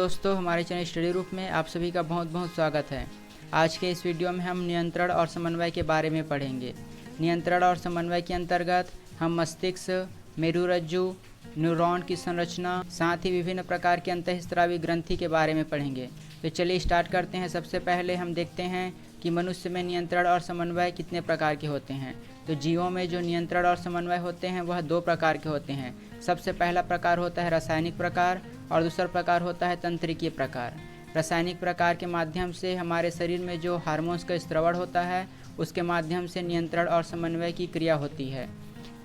दोस्तों, हमारे channel study रूप में आप सभी का बहुत बहुत स्वागत है। आज के इस वीडियो में हम नियंत्रण और समन्वय के बारे में पढ़ेंगे। नियंत्रण और समन्वय के अंतर्गत हम मस्तिष्क, मेरुरज्जु, न्यूरॉन की संरचना, साथ ही विभिन्न प्रकार के अंतःस्रावी ग्रंथि के बारे में पढ़ेंगे। तो चलिए स्टार्ट करते हैं। सबसे पहले हम देखते हैं कि मनुष्य में नियंत्रण और समन्वय कितने प्रकार के होते हैं। तो जीवों में जो नियंत्रण और समन्वय होते हैं वह दो प्रकार के होते हैं। सबसे पहला प्रकार होता है रासायनिक प्रकार और दूसरा प्रकार होता है तंत्रिकीय प्रकार। रासायनिक प्रकार के माध्यम से हमारे शरीर में जो हार्मोन्स का स्रावण होता है उसके माध्यम से नियंत्रण और समन्वय की क्रिया होती है।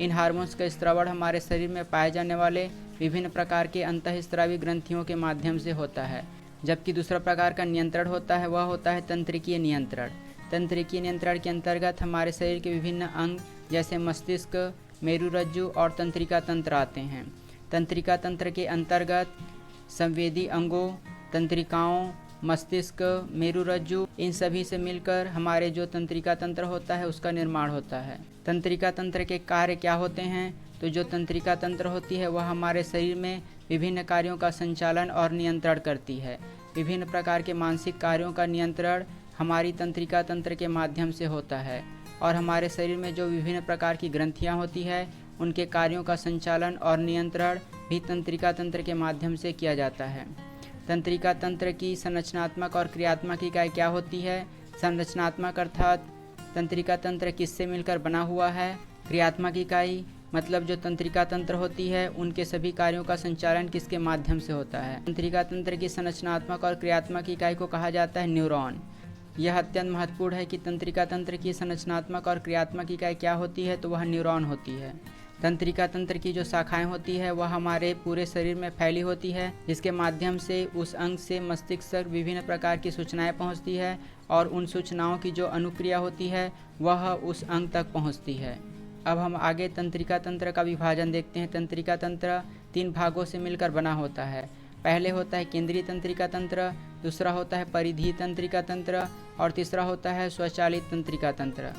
इन हार्मोन्स का स्रावण हमारे शरीर में पाए जाने वाले विभिन्न प्रकार के अंतःस्रावी ग्रंथियों के माध्यम से होता है। जबकि दूसरा प्रकार का नियंत्रण होता है वह होता है तंत्रिकीय नियंत्रण। तंत्रिकीय नियंत्रण के अंतर्गत हमारे शरीर के विभिन्न अंग जैसे मस्तिष्क, मेरुरज्जु और तंत्रिका तंत्र आते हैं। तंत्रिका तंत्र के अंतर्गत संवेदी अंगों, तंत्रिकाओं, मस्तिष्क, मेरुरज्जु, इन सभी से मिलकर हमारे जो तंत्रिका तंत्र होता है उसका निर्माण होता है। तंत्रिका तंत्र के कार्य क्या होते हैं? तो जो तंत्रिका तंत्र होती है वह हमारे शरीर में विभिन्न कार्यों का संचालन और नियंत्रण करती है। विभिन्न प्रकार के मानसिक कार्यों का नियंत्रण हमारी तंत्रिका तंत्र के माध्यम से होता है और हमारे शरीर में जो विभिन्न प्रकार की ग्रंथियां होती है उनके कार्यों का संचालन और नियंत्रण भी तंत्रिका तंत्र के माध्यम से किया जाता है। तंत्रिका तंत्र की संरचनात्मक और क्रियात्मक इकाई क्या होती है? संरचनात्मक अर्थात तंत्रिका तंत्र किससे मिलकर बना हुआ है। क्रियात्मक इकाई मतलब जो तंत्रिका तंत्र होती है उनके सभी कार्यों का संचालन किसके माध्यम से होता है। तंत्रिका तंत्र की संरचनात्मक और क्रियात्मक इकाई को कहा जाता है न्यूरॉन। यह अत्यंत महत्वपूर्ण है कि तंत्रिका तंत्र की संरचनात्मक और क्रियात्मक इकाई क्या होती है, तो वह न्यूरॉन होती है। तंत्रिका तंत्र की जो शाखाएं होती है वह हमारे पूरे शरीर में फैली होती है, जिसके माध्यम से उस अंग से मस्तिष्क तक विभिन्न प्रकार की सूचनाएं पहुंचती है और उन सूचनाओं की जो अनुक्रिया होती है वह उस अंग तक पहुंचती है। अब हम आगे तंत्रिका तंत्र का विभाजन देखते हैं। तंत्रिका तंत्र 3 भागों से मिलकर बना होता है। पहले होता है केंद्रीय तंत्रिका तंत्र, दूसरा होता है परिधीय तंत्रिका तंत्र और तीसरा होता है स्वचालित तंत्रिका तंत्र।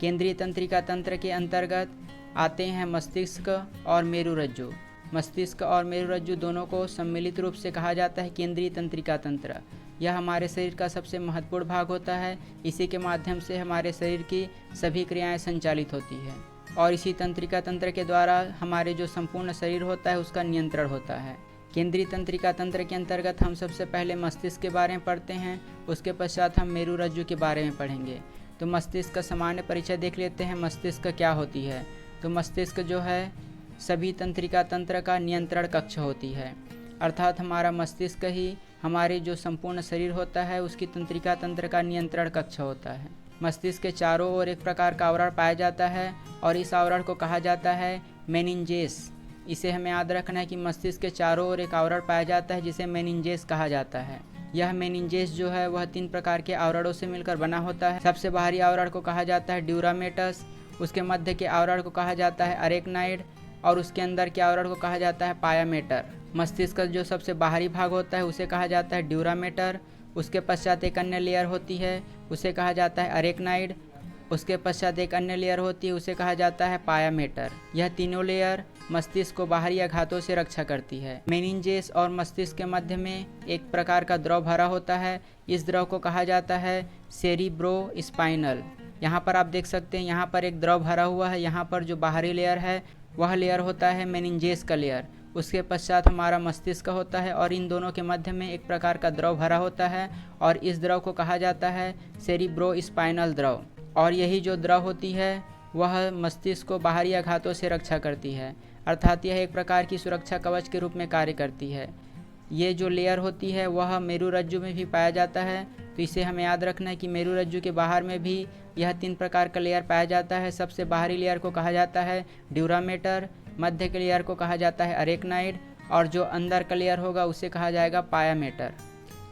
केंद्रीय तंत्रिका तंत्र के अंतर्गत आते हैं मस्तिष्क और मेरुरज्जु। मस्तिष्क और मेरुरज्जु दोनों को सम्मिलित रूप से कहा जाता है केंद्रीय तंत्रिका तंत्र। यह हमारे शरीर का सबसे महत्वपूर्ण भाग होता है। इसी के माध्यम से हमारे शरीर की सभी क्रियाएं संचालित होती है और इसी तंत्रिका तंत्र के द्वारा हमारे जो संपूर्ण शरीर होता है उसका नियंत्रण होता है। केंद्रीय तंत्रिका तंत्र के अंतर्गत हम सबसे पहले मस्तिष्क के बारे में पढ़ते हैं, उसके पश्चात हम मेरुरज्जु के बारे में पढ़ेंगे। तो मस्तिष्क का सामान्य परिचय देख लेते हैं। मस्तिष्क क्या होती है? तो मस्तिष्क जो है सभी तंत्रिका तंत्र का नियंत्रण कक्ष होती है, अर्थात हमारा मस्तिष्क ही हमारे जो संपूर्ण शरीर होता है उसकी तंत्रिका तंत्र का नियंत्रण कक्ष होता है। मस्तिष्क के चारों ओर एक प्रकार का आवरण पाया जाता है और इस आवरण को कहा जाता है मेनिंजेस। इसे हमें याद रखना है कि मस्तिष्क के चारों ओर एक आवरण पाया जाता है जिसे मेनिंजेस कहा जाता है। यह मेनिंजेस जो है वह 3 प्रकार के आवरणों से मिलकर बना होता है। सबसे बाहरी आवरण को कहा जाता है ड्यूरामेटस, उसके मध्य के आवरण को कहा जाता है अरेक्नाइड और उसके अंदर के आवरण को कहा जाता है पायामेटर। मस्तिष्क का जो सबसे बाहरी भाग होता है उसे कहा जाता है ड्यूरामेटर। उसके पश्चात एक अन्य लेयर होती है उसे कहा जाता है अरेक्नाइड। उसके पश्चात एक अन्य लेयर होती है उसे कहा जाता है पायामेटर। यह तीनों लेयर मस्तिष्क को बाहरी आघातों से रक्षा करती है। मेनिंजेस और मस्तिष्क के मध्य में एक प्रकार का द्रव भरा होता है। इस द्रव को कहा जाता है सेरिब्रो स्पाइनल। यहाँ पर आप देख सकते हैं, यहाँ पर एक द्रव भरा हुआ है। यहाँ पर जो बाहरी लेयर है वह लेयर होता है मेनिंजेस का लेयर। उसके पश्चात हमारा मस्तिष्क होता है और इन दोनों के मध्य में एक प्रकार का द्रव भरा होता है और इस द्रव को कहा जाता है सेरिब्रो स्पाइनल द्रव। और यही जो द्रव होती है वह मस्तिष्क को बाहरी आघातों से रक्षा करती है, अर्थात यह एक प्रकार की सुरक्षा कवच के रूप में कार्य करती है। ये जो लेयर होती है वह मेरुरज्जु में भी पाया जाता है। तो इसे हमें याद रखना है कि मेरुरज्जु के बाहर में भी यह 3 प्रकार का लेयर पाया जाता है। सबसे बाहरी लेयर को कहा जाता है ड्यूरामेटर, मध्य के लेयर को कहा जाता है अरेक्नाइड और जो अंदर का लेयर होगा उसे कहा जाएगा पायामेटर।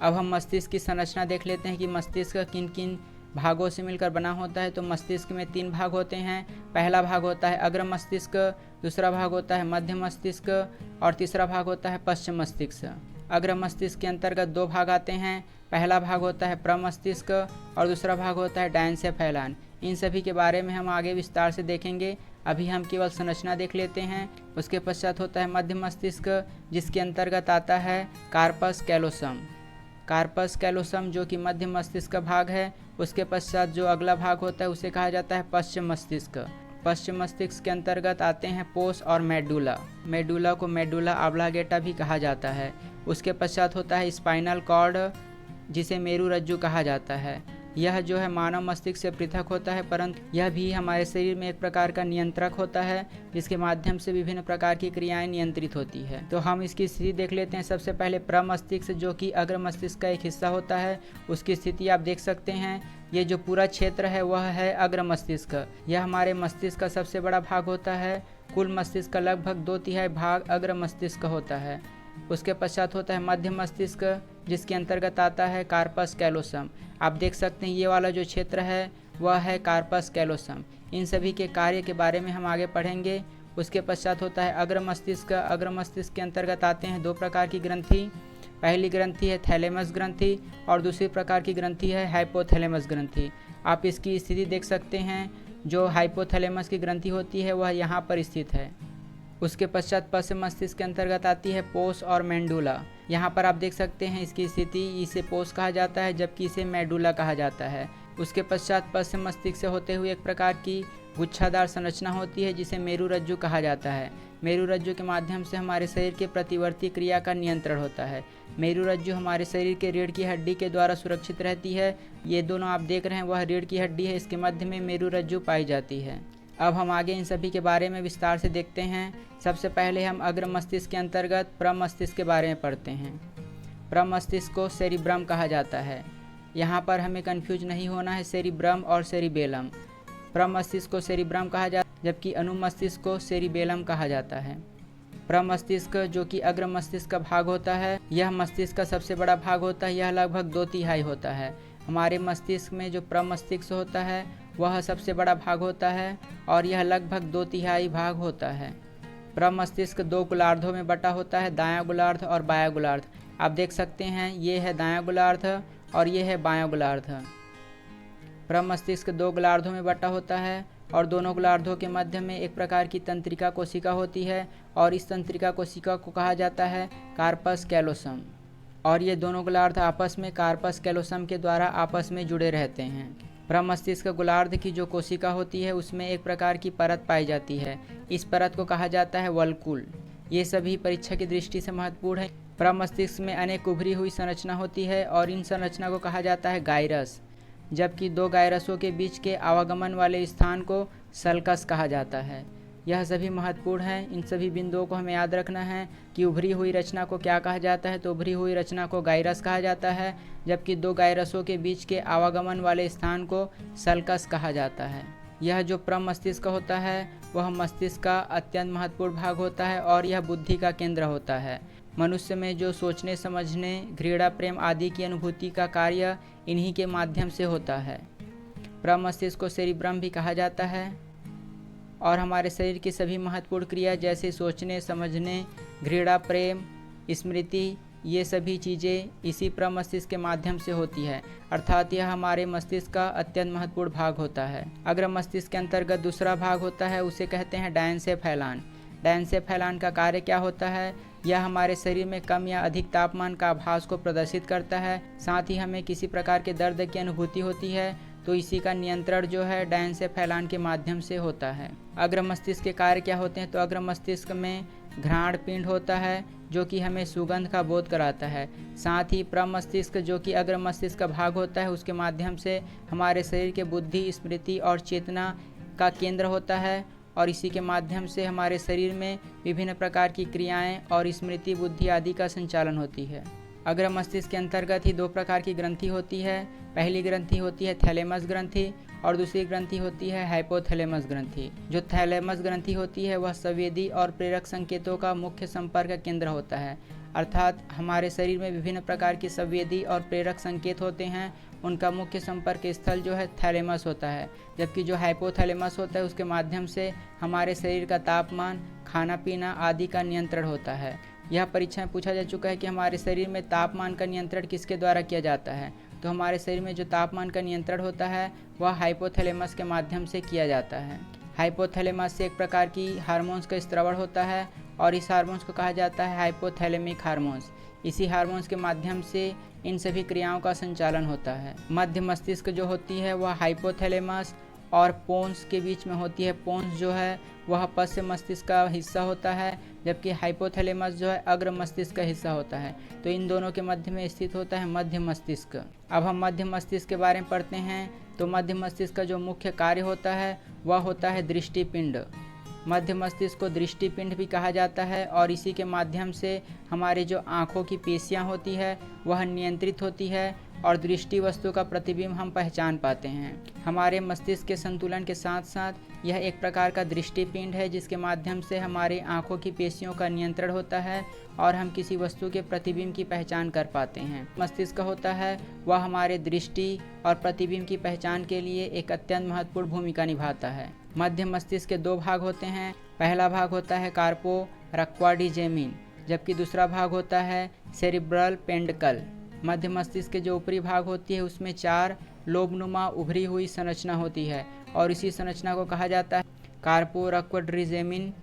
अब हम मस्तिष्क की संरचना देख लेते हैं कि मस्तिष्क किन किन भागों से मिलकर बना होता है। तो मस्तिष्क में 3 भाग होते हैं। पहला भाग होता है अग्र मस्तिष्क, दूसरा भाग होता है मध्य मस्तिष्क और तीसरा भाग होता है पश्च मस्तिष्क। अग्र मस्तिष्क के अंतर्गत 2 भाग आते हैं। पहला भाग होता है प्रमस्तिष्क और दूसरा भाग होता है डायनसेफेलन। इन सभी के बारे में हम आगे विस्तार से देखेंगे। अभी हम केवल संरचना देख लेते हैं। उसके पश्चात होता है मध्य मस्तिष्क, जिसके अंतर्गत आता है कार्पस कैलोसम। कार्पस कैलोसम जो कि मध्य मस्तिष्क का भाग है। उसके पश्चात जो अगला भाग होता है उसे कहा जाता है पश्चिम मस्तिष्क। पश्चिम मस्तिष्क के अंतर्गत आते हैं पोस और मेडुला। मेडुला को मेडुला ऑब्लांगेटा भी कहा जाता है। उसके पश्चात होता है स्पाइनल कॉर्ड, जिसे मेरुरज्जु कहा जाता है। यह जो है मानव मस्तिष्क से पृथक होता है, परंतु यह भी हमारे शरीर में एक प्रकार का नियंत्रक होता है, जिसके माध्यम से विभिन्न प्रकार की क्रियाएं नियंत्रित होती है। तो हम इसकी स्थिति देख लेते हैं। सबसे पहले प्रमस्तिष्क जो कि अग्र मस्तिष्क का एक हिस्सा होता है, उसकी स्थिति आप देख सकते हैं। ये जो पूरा क्षेत्र है वह है अग्र मस्तिष्क। यह हमारे मस्तिष्क का सबसे बड़ा भाग होता है। कुल मस्तिष्क का लगभग 2/3 भाग अग्र मस्तिष्क का होता है। उसके पश्चात होता है मध्य मस्तिष्क, जिसके अंतर्गत आता है कार्पस कैलोसम। आप देख सकते हैं ये वाला जो क्षेत्र है वह है कार्पस कैलोसम। इन सभी के कार्य के बारे में हम आगे पढ़ेंगे। उसके पश्चात होता है अग्र मस्तिष्क। अग्र मस्तिष्क के अंतर्गत आते हैं 2 प्रकार की ग्रंथि। पहली ग्रंथि है थैलेमस ग्रंथि और दूसरी प्रकार की ग्रंथि है हाइपोथैलेमस ग्रंथि। आप इसकी स्थिति देख सकते हैं। जो हाइपोथैलेमस की ग्रंथि होती है वह यहाँ पर स्थित है। उसके पश्चात पश्चिम मस्तिष्क के अंतर्गत आती है पोस और मेडुला। यहाँ पर आप देख सकते हैं इसकी स्थिति। इसे पोस कहा जाता है जबकि इसे मेडुला कहा जाता है। उसके पश्चात पश्चिम मस्तिष्क से होते हुए एक प्रकार की गुच्छादार संरचना होती है, जिसे मेरुरज्जु कहा जाता है। मेरुरज्जु के माध्यम से हमारे शरीर के प्रतिवर्ती क्रिया का नियंत्रण होता है। मेरुरज्जु हमारे शरीर के रीढ़ की हड्डी के द्वारा सुरक्षित रहती है। ये दोनों आप देख रहे हैं वह रीढ़ की हड्डी है, इसके मध्य में मेरुरज्जु पाई जाती है। अब हम आगे इन सभी के बारे में विस्तार से देखते हैं। सबसे पहले हम अग्र मस्तिष्क के अंतर्गत प्रमस्तिष्क के बारे में पढ़ते हैं। प्रमस्तिष्क को सेरिब्रम कहा जाता है। यहाँ पर हमें कंफ्यूज नहीं होना है सेरिब्रम और सेरिबेलम। प्रमस्तिष्क को सेरिब्रम कहा जाता है जबकि अनुमस्तिष्क को सेरिबेलम कहा जाता है। प्रमस्तिष्क जो कि अग्र मस्तिष्क का भाग होता है, यह मस्तिष्क का सबसे बड़ा भाग होता है। यह लगभग 2/3 होता है। हमारे मस्तिष्क में जो प्रमस्तिष्क होता है वह सबसे बड़ा भाग होता है और यह लगभग 2/3 भाग होता है। प्रमस्तिष्क 2 गोलार्धों में बटा होता है, दायां गोलार्ध और बायां गोलार्ध। आप देख सकते हैं ये है दायां गोलार्ध और ये है बायां गोलार्ध। प्रमस्तिष्क 2 गोलार्धों में बटा होता है और दोनों गोलार्धों के मध्य में एक प्रकार की तंत्रिका कोशिका होती है और इस तंत्रिका कोशिका को कहा जाता है कार्पस कैलोसम। और ये दोनों गोलार्ध आपस में कार्पस कैलोसम के द्वारा आपस में जुड़े रहते हैं। प्रमस्तिष्क गोलार्ध की जो कोशिका होती है उसमें एक प्रकार की परत पाई जाती है। इस परत को कहा जाता है वल्कुल। ये सभी परीक्षा की दृष्टि से महत्वपूर्ण है। प्रमस्तिष्क में अनेक उभरी हुई संरचना होती है और इन संरचना को कहा जाता है गायरस, जबकि 2 गायरसों के बीच के आवागमन वाले स्थान को सल्कस कहा जाता है। यह सभी महत्वपूर्ण है। इन सभी बिंदुओं को हमें याद रखना है कि उभरी हुई रचना को क्या कहा जाता है। तो उभरी हुई रचना को गायरस कहा जाता है, जबकि 2 गायरसों के बीच के आवागमन वाले स्थान को सल्कस कहा जाता है। यह जो प्रमस्तिष्क होता है वह मस्तिष्क का अत्यंत महत्वपूर्ण भाग होता है और यह बुद्धि का केंद्र होता है। मनुष्य में जो सोचने, समझने, घृणा, प्रेम आदि की अनुभूति का कार्य इन्हीं के माध्यम से होता है। प्रमस्तिष्क को सेरिब्रम भी कहा जाता है और हमारे शरीर की सभी महत्वपूर्ण क्रिया जैसे सोचने, समझने, घृणा, प्रेम, स्मृति, ये सभी चीज़ें इसी प्रमस्तिष्क के माध्यम से होती है। अर्थात यह हमारे मस्तिष्क का अत्यंत महत्वपूर्ण भाग होता है। अग्र मस्तिष्क के अंतर्गत दूसरा भाग होता है, उसे कहते हैं डायनसेफैलान। डायनसेफैलान का कार्य क्या होता है? यह हमारे शरीर में कम या अधिक तापमान का आभास को प्रदर्शित करता है। साथ ही हमें किसी प्रकार के दर्द की अनुभूति होती है तो इसी का नियंत्रण जो है डायनसेफैलान के माध्यम से होता है। अग्र मस्तिष्क के कार्य क्या होते हैं? तो अग्र मस्तिष्क में घ्राण पिंड होता है जो कि हमें सुगंध का बोध कराता है। साथ ही प्रमस्तिष्क जो कि अग्र मस्तिष्क का भाग होता है उसके माध्यम से हमारे शरीर के बुद्धि, स्मृति और चेतना का केंद्र होता है और इसी के माध्यम से हमारे शरीर में विभिन्न प्रकार की क्रियाएं और स्मृति, बुद्धि आदि का संचालन होती है। अग्र मस्तिष्क के अंतर्गत ही 2 प्रकार की ग्रंथि होती है। पहली ग्रंथि होती है थैलेमस ग्रंथि और दूसरी ग्रंथि होती है हाइपोथैलेमस ग्रंथि। जो थैलेमस ग्रंथि होती है वह संवेदी और प्रेरक संकेतों का मुख्य संपर्क केंद्र होता है। अर्थात हमारे शरीर में विभिन्न प्रकार की संवेदी और प्रेरक संकेत होते हैं, उनका मुख्य संपर्क स्थल जो है थैलेमस होता है। जबकि जो हाइपोथैलेमस होता है उसके माध्यम से हमारे शरीर का तापमान, खाना पीना आदि का नियंत्रण होता है। यह परीक्षा में पूछा जा चुका है कि हमारे शरीर में तापमान का नियंत्रण किसके द्वारा किया जाता है? तो हमारे शरीर में जो तापमान का नियंत्रण होता है वह हाइपोथैलेमस के माध्यम से किया जाता है। हाइपोथैलेमस से एक प्रकार की हार्मोन्स का स्रावण होता है और इस हार्मोन्स को कहा जाता है हाइपोथैलेमिक हार्मोन्स। इसी हार्मोन्स के माध्यम से इन सभी क्रियाओं का संचालन होता है। मध्य मस्तिष्क जो होती है वह हाइपोथैलेमस और पोन्स के बीच में होती है। पोन्स जो है वह पश्च मस्तिष्क का हिस्सा होता है, जबकि हाइपोथैलेमस जो है अग्र मस्तिष्क का हिस्सा होता है। तो इन दोनों के मध्य में स्थित होता है मध्य मस्तिष्क। अब हम मध्य मस्तिष्क के बारे में पढ़ते हैं। तो मध्य मस्तिष्क का जो मुख्य कार्य होता है वह होता है दृष्टिपिंड। मध्य मस्तिष्क को दृष्टिपिंड भी कहा जाता है और इसी के माध्यम से हमारे जो आँखों की पेशियाँ होती है वह नियंत्रित होती है और दृष्टि वस्तु का प्रतिबिंब हम पहचान पाते हैं। हमारे मस्तिष्क के संतुलन के साथ साथ यह एक प्रकार का दृष्टिपिंड है जिसके माध्यम से हमारे आँखों की पेशियों का नियंत्रण होता है और हम किसी वस्तु के प्रतिबिंब की पहचान कर पाते हैं। मस्तिष्क होता है वह हमारे दृष्टि और प्रतिबिंब की पहचान के लिए एक अत्यंत महत्वपूर्ण भूमिका निभाता है। मध्य मस्तिष्क के दो भाग होते हैं। पहला भाग होता है कार्पो रक्वाडिजेमिन, जबकि दूसरा भाग होता है सेरिब्रल पेंडकल। मध्य मस्तिष्क के जो ऊपरी भाग होती है उसमें 4 लोबनुमा उभरी हुई संरचना होती है और इसी संरचना को कहा जाता है कार्पो रक्वाडिजेमिन।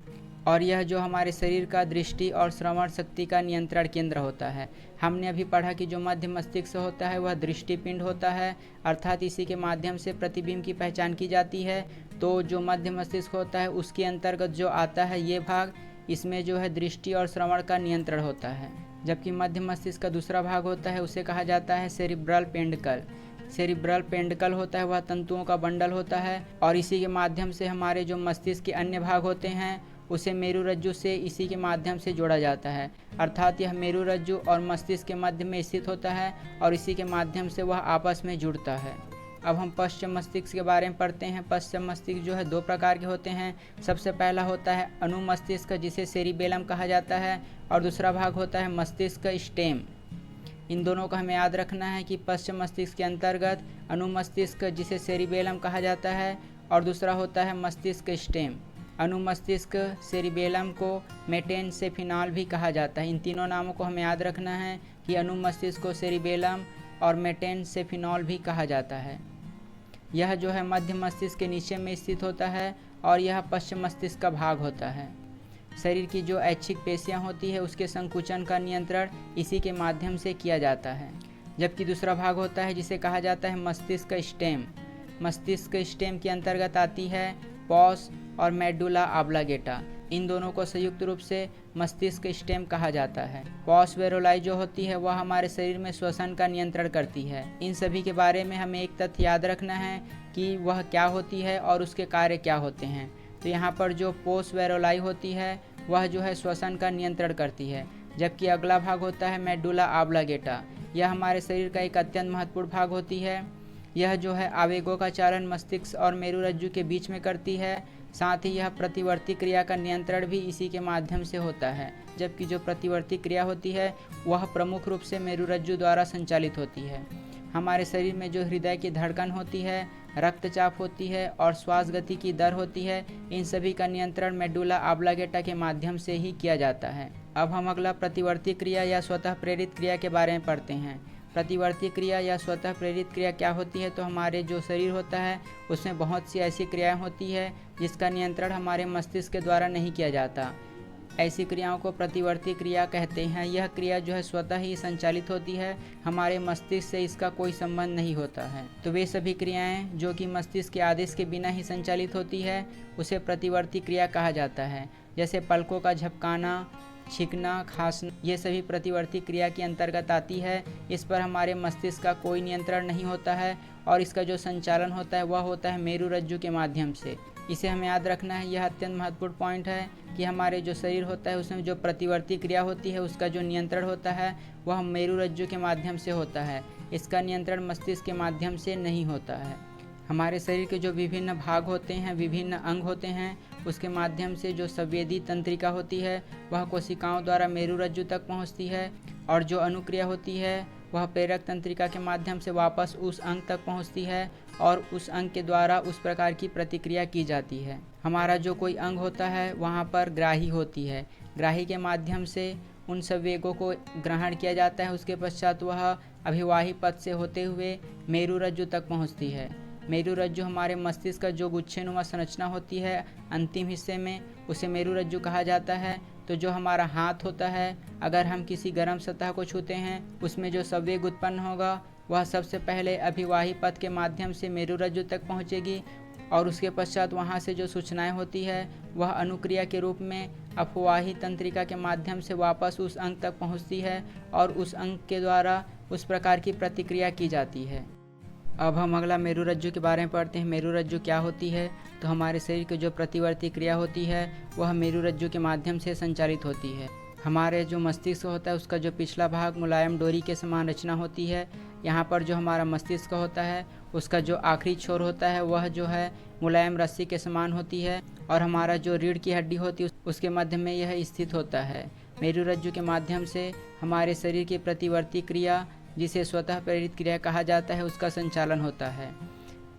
और यह जो हमारे शरीर का दृष्टि और श्रवण शक्ति का नियंत्रण केंद्र होता है। हमने अभी पढ़ा कि जो मध्य मस्तिष्क होता है वह दृष्टिपिंड होता है, अर्थात इसी के माध्यम से प्रतिबिंब की पहचान की जाती है। तो जो मध्य मस्तिष्क होता है उसके अंतर्गत जो आता है ये भाग, इसमें जो है दृष्टि और श्रवण का नियंत्रण होता है। जबकि मध्य मस्तिष्क का दूसरा भाग होता है उसे कहा जाता है सेरिब्रल पेंडकल। सेरिब्रल पेंडकल होता है वह तंतुओं का बंडल होता है और इसी के माध्यम से हमारे जो मस्तिष्क के अन्य भाग होते हैं उसे मेरुरज्जु से इसी के माध्यम से जोड़ा जाता है, अर्थात यह मेरुरज्जु और मस्तिष्क के मध्य में स्थित होता है और इसी के माध्यम से वह आपस में जुड़ता है। अब हम पश्च मस्तिष्क के बारे में पढ़ते हैं। पश्च मस्तिष्क जो है 2 प्रकार के होते हैं। सबसे पहला होता है अनुमस्तिष्क जिसे सेरिबेलम कहा जाता है और दूसरा भाग होता है मस्तिष्क स्टेम। इन दोनों को हमें याद रखना है कि पश्च मस्तिष्क के अंतर्गत अनुमस्तिष्क जिसे सेरिबेलम कहा जाता है और दूसरा होता है मस्तिष्क स्टेम। अनुमस्तिष्क सेरिबेलम को मेटेनसेफिनॉल भी कहा जाता है। इन तीनों नामों को हमें याद रखना है कि अनुमस्तिष्क को सेरिबेलम और मेटेनसेफिनॉल भी कहा जाता है। यह जो है मध्य मस्तिष्क के नीचे में स्थित होता है और यह पश्च मस्तिष्क का भाग होता है। शरीर की जो ऐच्छिक पेशियाँ होती है उसके संकुचन का नियंत्रण इसी के माध्यम से किया जाता है। जबकि दूसरा भाग होता है जिसे कहा जाता है मस्तिष्क स्टेम। मस्तिष्क स्टेम के अंतर्गत आती है पॉस और मेडुला ऑब्लांगेटा। इन दोनों को संयुक्त रूप से मस्तिष्क स्टेम कहा जाता है। पॉस वेरोलाई जो होती है वह हमारे शरीर में श्वसन का नियंत्रण करती है। इन सभी के बारे में हमें एक तथ्य याद रखना है कि वह क्या होती है और उसके कार्य क्या होते हैं। तो यहाँ पर जो पोस वेरोलाई होती है वह जो है श्वसन का नियंत्रण करती है, जबकि अगला भाग होता है मेडुला ऑब्लांगेटा। यह हमारे शरीर का एक अत्यंत महत्वपूर्ण भाग होती है। यह जो है आवेगों का चालन मस्तिष्क और मेरुरज्जु के बीच में करती है। साथ ही यह प्रतिवर्ती क्रिया का नियंत्रण भी इसी के माध्यम से होता है, जबकि जो प्रतिवर्ती क्रिया होती है वह प्रमुख रूप से मेरुरज्जु द्वारा संचालित होती है। हमारे शरीर में जो हृदय की धड़कन होती है, रक्तचाप होती है और श्वास गति की दर होती है, इन सभी का नियंत्रण मेडुला ऑब्लांगेटा के माध्यम से ही किया जाता है। अब हम अगला प्रतिवर्ती क्रिया या स्वतः प्रेरित क्रिया के बारे में पढ़ते हैं। प्रतिवर्ती क्रिया या स्वतः प्रेरित क्रिया क्या होती है? तो हमारे जो शरीर होता है उसमें बहुत सी ऐसी क्रियाएं होती है जिसका नियंत्रण हमारे मस्तिष्क के द्वारा नहीं किया जाता। ऐसी क्रियाओं को प्रतिवर्ती क्रिया कहते हैं। यह क्रिया जो है स्वतः ही संचालित होती है, हमारे मस्तिष्क से इसका कोई संबंध नहीं होता है। तो वे सभी क्रियाएं जो कि मस्तिष्क के आदेश के बिना ही संचालित होती है उसे प्रतिवर्ती क्रिया कहा जाता है। जैसे पलकों का झपकाना, छींकना, खांसना, ये सभी प्रतिवर्ती क्रिया के अंतर्गत आती है। इस पर हमारे मस्तिष्क का कोई नियंत्रण नहीं होता है और इसका जो संचालन होता है वह होता है मेरुरज्जु के माध्यम से। इसे हमें याद रखना है। यह अत्यंत महत्वपूर्ण पॉइंट है कि हमारे जो शरीर होता है उसमें जो प्रतिवर्ती क्रिया होती है उसका जो नियंत्रण होता है वह मेरुरज्जु के माध्यम से होता है। इसका नियंत्रण मस्तिष्क के माध्यम से नहीं होता है। हमारे शरीर के जो विभिन्न भाग होते हैं, विभिन्न अंग होते हैं, उसके माध्यम से जो संवेदी तंत्रिका होती है वह कोशिकाओं द्वारा मेरुरज्जु तक पहुंचती है और जो अनुक्रिया होती है वह प्रेरक तंत्रिका के माध्यम से वापस उस अंग तक पहुंचती है और उस अंग के द्वारा उस प्रकार की प्रतिक्रिया की जाती है। हमारा जो कोई अंग होता है वहाँ पर ग्राही होती है। ग्राही के माध्यम से उन संवेगों को ग्रहण किया जाता है। उसके पश्चात वह अभिवाही पथ से होते हुए मेरुरज्जु तक पहुँचती है। मेरुरज्जु हमारे मस्तिष्क का जो गुच्छेनुमा संरचना होती है अंतिम हिस्से में, उसे मेरुरज्जु कहा जाता है। तो जो हमारा हाथ होता है, अगर हम किसी गर्म सतह को छूते हैं, उसमें जो संवेग उत्पन्न होगा वह सबसे पहले अभिवाही पथ के माध्यम से मेरुरज्जु तक पहुंचेगी और उसके पश्चात वहां से जो सूचनाएं होती है वह अनुक्रिया के रूप में अपवाही तंत्रिका के माध्यम से वापस उस अंग तक पहुंचती है और उस अंग के द्वारा उस प्रकार की प्रतिक्रिया की जाती है। अब हम अगला मेरुरज्जु के बारे में पढ़ते हैं। मेरुरज्जु क्या होती है? तो हमारे शरीर की जो प्रतिवर्ती क्रिया होती है वह मेरुरज्जु के माध्यम से संचालित होती है। हमारे जो मस्तिष्क होता है उसका जो पिछला भाग मुलायम डोरी के समान रचना होती है। यहाँ पर जो हमारा मस्तिष्क होता है उसका जो आखिरी छोर होता है वह जो है मुलायम रस्सी के समान होती है और हमारा जो रीढ़ की हड्डी होती है उसके मध्य में यह स्थित होता है। मेरुरज्जु के माध्यम से हमारे शरीर की प्रतिवर्ती क्रिया, जिसे स्वतः प्रेरित क्रिया कहा जाता है, उसका संचालन होता है।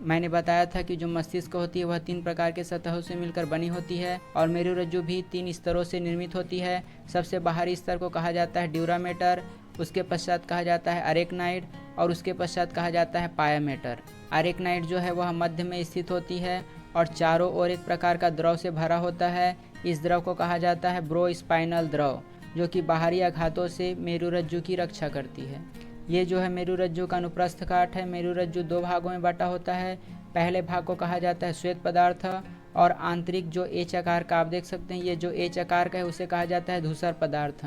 मैंने बताया था कि जो मस्तिष्क होती है वह 3 प्रकार के सतहों से मिलकर बनी होती है और मेरुरज्जु भी 3 स्तरों से निर्मित होती है। सबसे बाहरी स्तर को कहा जाता है ड्यूरामेटर, उसके पश्चात कहा जाता है अरेक्नाइड और उसके पश्चात कहा जाता है पायामेटर। अरेक्नाइड जो है वह मध्य में स्थित होती है और चारों ओर एक प्रकार का द्रव से भरा होता है। इस द्रव को कहा जाता है ब्रोस्पाइनल द्रव, जो कि बाहरी आघातों से मेरुरज्जु की रक्षा करती है। ये जो है मेरुरज्जु का अनुप्रस्थ काट है। मेरुरज्जु 2 भागों में बटा होता है। पहले भाग को कहा जाता है श्वेत पदार्थ और आंतरिक जो एच आकार का आप देख सकते हैं, ये जो एच आकार का है उसे कहा जाता है धूसर पदार्थ।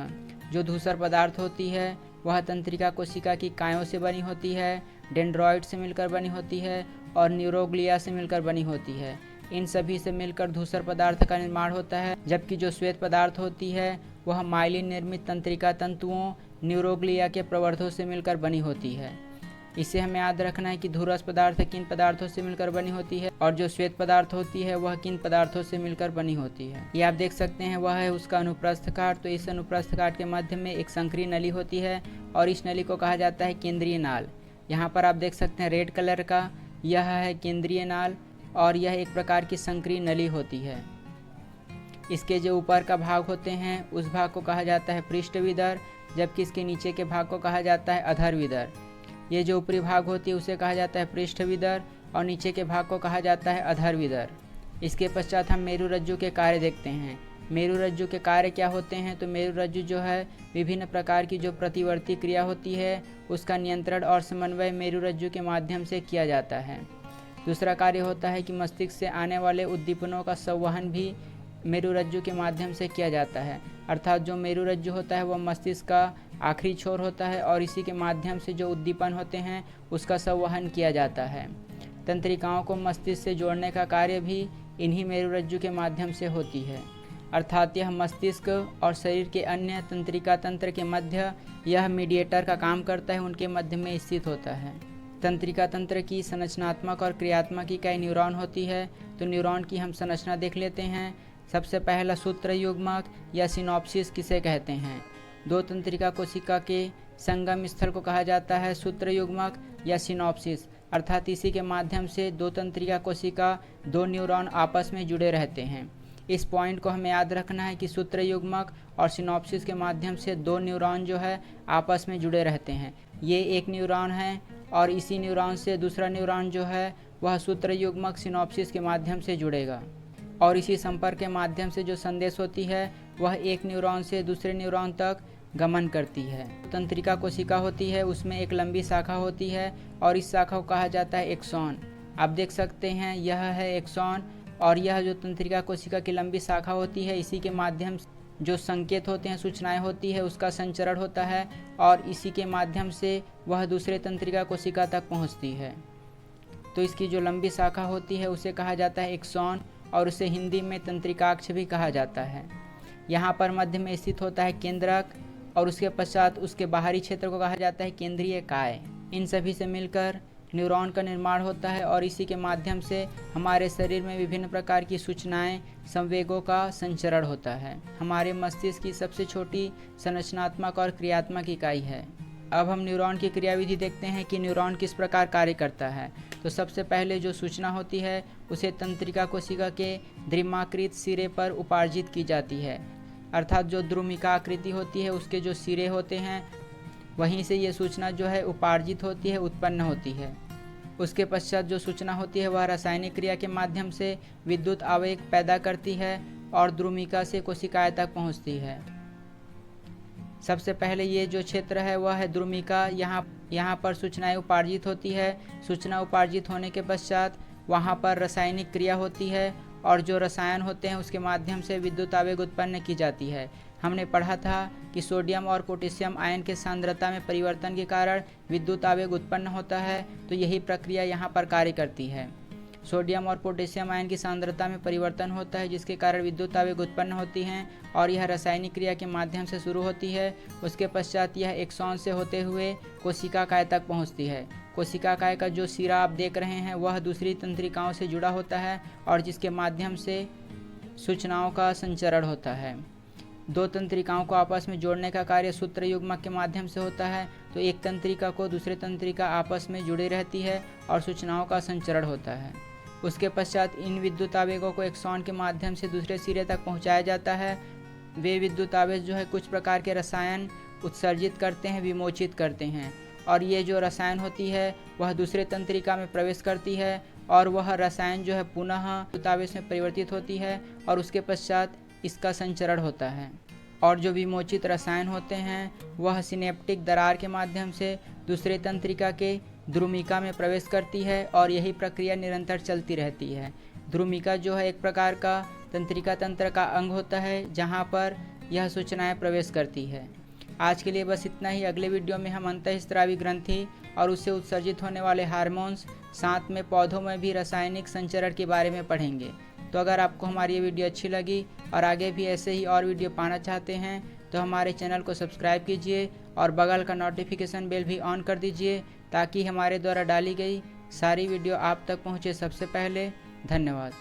जो धूसर पदार्थ होती है वह तंत्रिका कोशिका की कायों से बनी होती है, डेंड्रॉइड से मिलकर बनी होती है और न्यूरोग्लिया से मिलकर बनी होती है। इन सभी से मिलकर धूसर पदार्थ का निर्माण होता है, जबकि जो श्वेत पदार्थ होती है वह माइलिन निर्मित तंत्रिका तंतुओं न्यूरोग्लिया के प्रवर्धों से मिलकर बनी होती है। इसे हमें याद रखना है कि धूरस पदार्थ किन पदार्थों से मिलकर बनी होती है और जो श्वेत पदार्थ होती है वह किन पदार्थों से मिलकर बनी होती है। ये आप देख सकते हैं वह है उसका अनुप्रस्थ काट। तो इस अनुप्रस्थ काट के मध्य में एक संकरी नली होती है और इस नली को कहा जाता है केंद्रीय नाल। यहाँ पर आप देख सकते हैं रेड कलर का, यह है केंद्रीय नाल और यह एक प्रकार की संकरी नली होती है। इसके जो ऊपर का भाग होते हैं उस भाग को कहा जाता है पृष्ठविदर, जबकि इसके नीचे के भाग को कहा जाता है अधरविदर। ये जो ऊपरी भाग होती है उसे कहा जाता है पृष्ठविदर और नीचे के भाग को कहा जाता है अधरविदर। इसके पश्चात हम मेरुरज्जु के कार्य देखते हैं। मेरुरज्जु के कार्य क्या होते हैं? तो मेरुरज्जु जो है विभिन्न प्रकार की जो प्रतिवर्ती क्रिया होती है उसका नियंत्रण और समन्वय मेरुरज्जु के माध्यम से किया जाता है। दूसरा कार्य होता है कि मस्तिष्क से आने वाले उद्दीपनों का संवहन भी मेरुरज्जु के माध्यम से किया जाता है। अर्थात जो मेरुरज्जु होता है वह मस्तिष्क का आखिरी छोर होता है और इसी के माध्यम से जो उद्दीपन होते हैं उसका संवहन किया जाता है। तंत्रिकाओं को मस्तिष्क से जोड़ने का कार्य भी इन्हीं मेरुरज्जु के माध्यम से होती है। अर्थात यह मस्तिष्क और शरीर के अन्य तंत्रिका तंत्र के मध्य यह मीडिएटर का काम करता है, उनके मध्य में स्थित होता है। तंत्रिका तंत्र की संरचनात्मक और क्रियात्मक इकाई न्यूरॉन होती है। तो न्यूरॉन की हम संरचना देख लेते हैं। सबसे पहला सूत्र युग्मक या सिनॉप्सिस किसे कहते हैं? 2 तंत्रिका कोशिका के संगम स्थल को कहा जाता है सूत्र युग्मक या सिनॉप्सिस। अर्थात इसी के माध्यम से 2 तंत्रिका कोशिका 2 न्यूरॉन आपस में जुड़े रहते हैं। इस पॉइंट को हमें याद रखना है कि सूत्र युग्मक और सिनॉप्सिस के माध्यम से 2 न्यूरॉन जो है आपस में जुड़े रहते हैं। ये एक न्यूरॉन है और इसी न्यूरॉन से दूसरा न्यूरॉन जो है वह सूत्र युग्मक सिनॉप्सिस के माध्यम से जुड़ेगा और इसी संपर्क के माध्यम से जो संदेश होती है वह एक न्यूरॉन से दूसरे न्यूरॉन तक गमन करती है। तंत्रिका कोशिका होती है उसमें एक लंबी शाखा होती है और इस शाखा को कहा जाता है एक्सॉन। आप देख सकते हैं यह है एक्सॉन और यह जो तंत्रिका कोशिका की लंबी शाखा होती है इसी के माध्यम से जो संकेत होते हैं, सूचनाएं होती है, उसका संचरण होता है और इसी के माध्यम से वह दूसरे तंत्रिका कोशिका तक पहुंचती है। तो इसकी जो लंबी शाखा होती है उसे कहा जाता है एक्सॉन और उसे हिंदी में तंत्रिकाक्ष भी कहा जाता है। यहाँ पर मध्य में स्थित होता है केंद्रक और उसके पश्चात उसके बाहरी क्षेत्र को कहा जाता है केंद्रीय काय। इन सभी से मिलकर न्यूरॉन का निर्माण होता है और इसी के माध्यम से हमारे शरीर में विभिन्न प्रकार की सूचनाएं, संवेगों का संचरण होता है। हमारे मस्तिष्क की सबसे छोटी संरचनात्मक और क्रियात्मक इकाई है। अब हम न्यूरॉन की क्रियाविधि देखते हैं कि न्यूरॉन किस प्रकार कार्य करता है। तो सबसे पहले जो सूचना होती है उसे तंत्रिका कोशिका के द्विमाकृत सिरे पर उपार्जित की जाती है। अर्थात जो द्रुमिका आकृति होती है उसके जो सिरे होते हैं वहीं से ये सूचना जो है उपार्जित होती है, उत्पन्न होती है। उसके पश्चात जो सूचना होती है वह रासायनिक क्रिया के माध्यम से विद्युत आवेग पैदा करती है और द्रुमिका से कोशिकाएं तक पहुंचती है। सबसे पहले ये जो क्षेत्र है वह है द्रुमिका। यहाँ पर सूचनाएं उपार्जित होती है। सूचना उपार्जित होने के पश्चात वहाँ पर रासायनिक क्रिया होती है और जो रसायन होते हैं उसके माध्यम से विद्युत आवेग उत्पन्न की जाती है। हमने पढ़ा था कि सोडियम और पोटेशियम आयन के सांद्रता में परिवर्तन के कारण विद्युत आवेग उत्पन्न होता है, तो यही प्रक्रिया यहाँ पर कार्य करती है। सोडियम और पोटेशियम आयन की सांद्रता में परिवर्तन होता है जिसके कारण विद्युत आवेग उत्पन्न होती हैं और यह रासायनिक क्रिया के माध्यम से शुरू होती है। उसके पश्चात यह एक्सॉन से होते हुए कोशिका काय तक पहुँचती है। कोशिका काय का जो सिरा आप देख रहे हैं वह दूसरी तंत्रिकाओं से जुड़ा होता है और जिसके माध्यम से सूचनाओं का संचरण होता है। दो तंत्रिकाओं को आपस में जोड़ने का कार्य सूत्र युग्मक के माध्यम से होता है, तो एक तंत्रिका को दूसरे तंत्रिका आपस में जुड़ी रहती है और सूचनाओं का संचरण होता है। उसके पश्चात इन विद्युत आवेगों को एक्सॉन के माध्यम से दूसरे सिरे तक पहुंचाया जाता है। वे विद्युत आवेग जो है कुछ प्रकार के रसायन उत्सर्जित करते हैं, विमोचित करते हैं और ये जो रसायन होती है वह दूसरे तंत्रिका में प्रवेश करती है और वह रसायन जो है पुनः विद्युत आवेश में परिवर्तित होती है और उसके पश्चात इसका संचरण होता है। और जो विमोचित रसायन होते हैं वह सिनेप्टिक दरार के माध्यम से दूसरे तंत्रिका के द्रुमिका में प्रवेश करती है और यही प्रक्रिया निरंतर चलती रहती है। द्रुमिका जो है एक प्रकार का तंत्रिका तंत्र का अंग होता है जहाँ पर यह सूचनाएं प्रवेश करती है। आज के लिए बस इतना ही। अगले वीडियो में हम अंतःस्रावी ग्रंथि और उससे उत्सर्जित होने वाले हार्मोन्स, साथ में पौधों में भी रासायनिक संचरण के बारे में पढ़ेंगे। तो अगर आपको हमारी ये वीडियो अच्छी लगी और आगे भी ऐसे ही और वीडियो पाना चाहते हैं तो हमारे चैनल को सब्सक्राइब कीजिए और बगल का नोटिफिकेशन बेल भी ऑन कर दीजिए ताकि हमारे द्वारा डाली गई सारी वीडियो आप तक पहुँचे सबसे पहले। धन्यवाद।